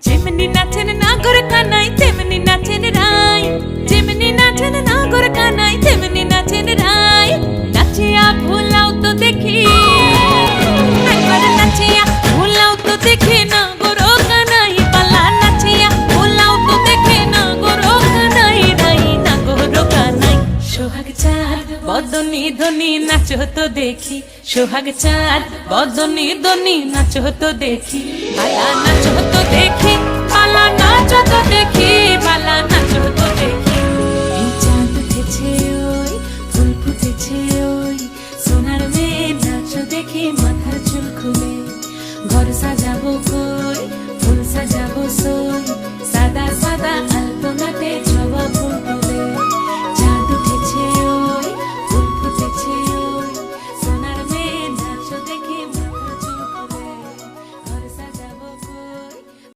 যেমনি নাচেন নাগর কানাই তেমনি নাচেন রাই, যেমনি নাচেন নাগর কানাই তেমনি নাচেন রাই। নাচিয়া ভুলাও তো দেখি, একবার নাচিয়া ভুলাও তো দেখি নাগর কানাই পালা। নাচিয়া ভুলাও তো দেখি নাগর কানাই রাই, নাগর কানাই। সোহাগ চাঁদ বদনি ধনি নাচো তো দেখি, সোহাগ চাঁদ বদনি ধনি নাচো তো দেখি। পালা নাচো তো দেখি, পালা নাচো তো দেখি, পালা নাচো তো দেখি। এই চাঁদ উঠেছে ওই, ফুল ফুটেছে ওই, সোনার মেয়ে নাচো দেখি মাথার চুল খুলে। ঘর সাজাবো কই, ফুল সাজাবো সই।